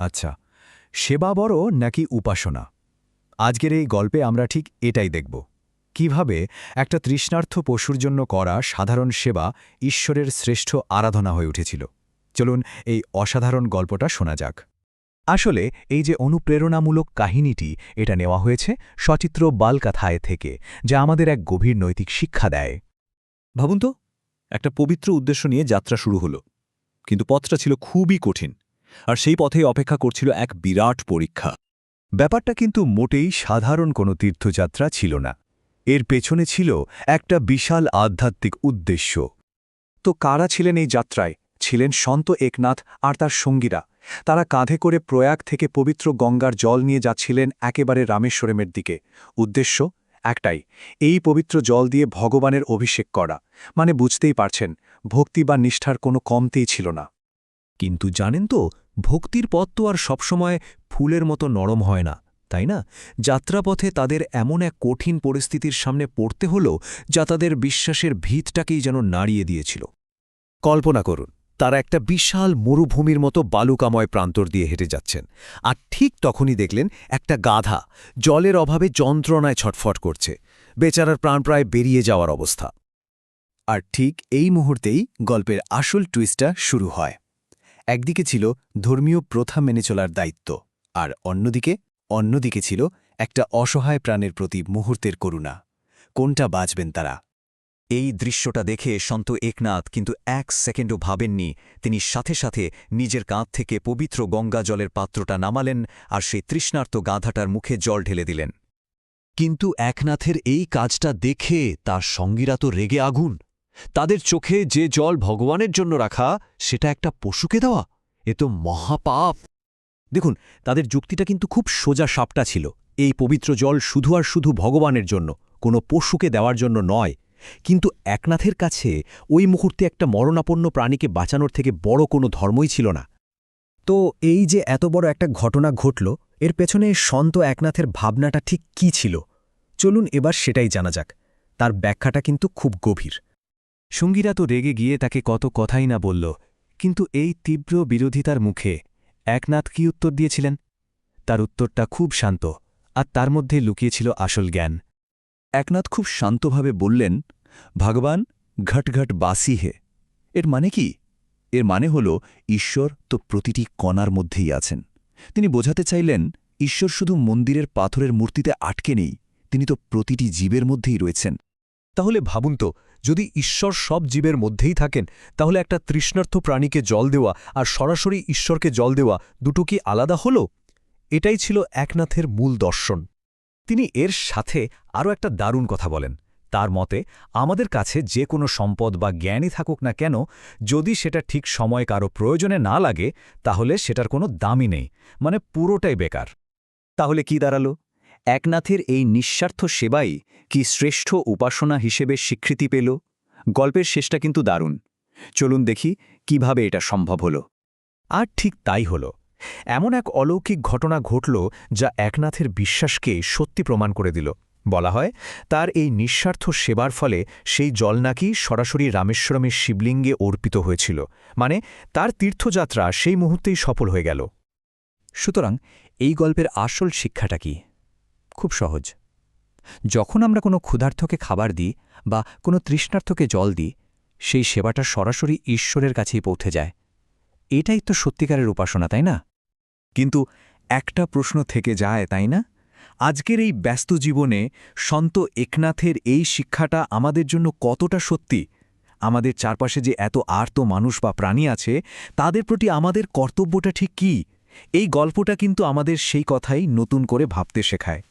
আচ্ছা, সেবা বড় নাকি উপাসনা? আজকের এই গল্পে আমরা ঠিক এটাই দেখব। কিভাবে একটা তৃষ্ণার্থ পশুর জন্য করা সাধারণ সেবা ঈশ্বরের শ্রেষ্ঠ আরাধনা হয়ে উঠেছিল। চলুন এই অসাধারণ গল্পটা শোনা যাক। আসলে এই যে অনুপ্রেরণামূলক কাহিনীটি, এটা নেওয়া হয়েছে সচিত্র বালকাথায় থেকে, যা আমাদের এক গভীর নৈতিক শিক্ষা দেয়। ভাবুন তো, একটা পবিত্র উদ্দেশ্য নিয়ে যাত্রা শুরু হলো, কিন্তু পথটা ছিল খুবই কঠিন, আর সেই পথেই অপেক্ষা করছিল এক বিরাট পরীক্ষা। ব্যাপারটা কিন্তু মোটেই সাধারণ কোনো তীর্থযাত্রা ছিল না। এর পেছনে ছিল একটা বিশাল আধ্যাত্মিক উদ্দেশ্য। তো কারা ছিলেন এই যাত্রায়? ছিলেন সন্ত একনাথ আর তার সঙ্গীরা। তারা কাঁধে করে প্রয়াগ থেকে পবিত্র গঙ্গার জল নিয়ে যাচ্ছিলেন একেবারে রামেশ্বরমের দিকে। উদ্দেশ্য একটাই, এই পবিত্র জল দিয়ে ভগবানের অভিষেক করা। মানে বুঝতেই পারছেন, ভক্তি বা নিষ্ঠার কোনো কমতেই ছিল না। কিন্তু জানেন তো, ভক্তির পথ তো আর সবসময় ফুলের মতো নরম হয় না, তাই না? যাত্রাপথে তাদের এমন এক কঠিন পরিস্থিতির সামনে পড়তে হল, যা তাদের বিশ্বাসের ভিতটাকেই যেন নাড়িয়ে দিয়েছিল। কল্পনা করুন, তারা একটা বিশাল মরুভূমির মতো বালুকাময় প্রান্তর দিয়ে হেঁটে যাচ্ছেন, আর ঠিক তখনই দেখলেন একটা গাধা জলের অভাবে যন্ত্রণায় ছটফট করছে। বেচারার প্রাণ প্রায় বেরিয়ে যাওয়ার অবস্থা। আর ঠিক এই মুহূর্তেই গল্পের আসল টুইস্টটা শুরু হয়। একদিকে ছিল ধর্মীয় প্রথা মেনে চলার দায়িত্ব, আর অন্যদিকে ছিল একটা অসহায় প্রাণের প্রতি মুহূর্তের করুণা। কোনটা বাঁচবেন তারা? এই দৃশ্যটা দেখে সন্ত একনাথ কিন্তু এক সেকেন্ডও ভাবেননি। তিনি সাথে সাথে নিজের কাঁধ থেকে পবিত্র গঙ্গা জলের পাত্রটা নামালেন আর সেই তৃষ্ণার্ত গাধাটার মুখে জল ঢেলে দিলেন। কিন্তু একনাথের এই কাজটা দেখে তার সঙ্গীরা তো রেগে আগুন। তাদের চোখে যে জল ভগবানের জন্য রাখা, সেটা একটা পশুকে দেওয়া, এ তো মহাপাপ। দেখুন, তাদের যুক্তিটা কিন্তু খুব সোজা সাপটা ছিল। এই পবিত্র জল শুধু আর শুধু ভগবানের জন্য, কোনো পশুকে দেওয়ার জন্য নয়। কিন্তু একনাথের কাছে ওই মুহূর্তে একটা মরণাপন্ন প্রাণীকে বাঁচানোর থেকে বড় কোনো ধর্মই ছিল না। তো এই যে এত বড় একটা ঘটনা ঘটল, এর পেছনে সন্ত একনাথের ভাবনাটা ঠিক কী ছিল? চলুন এবার সেটাই জানা যাক। তার ব্যাখ্যাটা কিন্তু খুব গভীর। সঙ্গীরা তো রেগে গিয়ে তাকে কত কথাই না বলল, কিন্তু এই তীব্র বিরোধিতার মুখে একনাথ কি উত্তর দিয়েছিলেন? তার উত্তরটা খুব শান্ত, আর তার মধ্যে লুকিয়েছিল আসল জ্ঞান। একনাথ খুব শান্তভাবে বললেন, ভগবান ঘট ঘট বাসি হে। এর মানে কি? এর মানে হল, ঈশ্বর তো প্রতিটি কণার মধ্যেই আছেন। তিনি বোঝাতে চাইলেন, ঈশ্বর শুধু মন্দিরের পাথরের মূর্তিতে আটকে নেই, তিনি তো প্রতিটি জীবের মধ্যেই রয়েছেন। তাহলে ভাবুন তো, যদি ঈশ্বর সব জীবের মধ্যেই থাকেন, তাহলে একটা তৃষ্ণার্থ প্রাণীকে জল দেওয়া আর সরাসরি ঈশ্বরকে জল দেওয়া দুটো কি আলাদা হল? এটাই ছিল একনাথের মূল দর্শন। তিনি এর সাথে আরও একটা দারুণ কথা বলেন। তার মতে, আমাদের কাছে যে কোনো সম্পদ বা জ্ঞানই থাকুক না কেন, যদি সেটা ঠিক সময় কারো প্রয়োজনে না লাগে, তাহলে সেটার কোনো দামই নেই, মানে পুরোটাই বেকার। তাহলে কি দাঁড়ালো? একনাথের এই নিঃস্বার্থ সেবাই কি শ্রেষ্ঠ উপাসনা হিসেবে স্বীকৃতি পেল? গল্পের শেষটা কিন্তু দারুণ। চলুন দেখি কিভাবে এটা সম্ভব হল। আর ঠিক তাই হল। এমন এক অলৌকিক ঘটনা ঘটল, যা একনাথের বিশ্বাসকে সত্যি প্রমাণ করে দিল। বলা হয়, তার এই নিঃস্বার্থ সেবার ফলে সেই জল নাকি সরাসরি রামেশ্বরমের শিবলিঙ্গে অর্পিত হয়েছিল। মানে তার তীর্থযাত্রা সেই মুহূর্তেই সফল হয়ে গেল। সুতরাং এই গল্পের আসল শিক্ষাটা কি? খুব সহজ। যখন আমরা কোনো ক্ষুধার্থকে খাবার দিই বা কোনো তৃষ্ণার্থকে জল দিই, সেই সেবাটা সরাসরি ঈশ্বরের কাছেই পৌঁছে যায়। এটাই তো সত্যিকারের উপাসনা, তাই না? কিন্তু একটা প্রশ্ন থেকে যায়, তাই না? আজকের এই ব্যস্ত জীবনে সন্ত একনাথের এই শিক্ষাটা আমাদের জন্য কতটা সত্যি? আমাদের চারপাশে যে এত আর্ত মানুষ বা প্রাণী আছে, তাদের প্রতি আমাদের কর্তব্যটা ঠিক কী? এই গল্পটা কিন্তু আমাদের সেই কথাই নতুন করে ভাবতে শেখায়।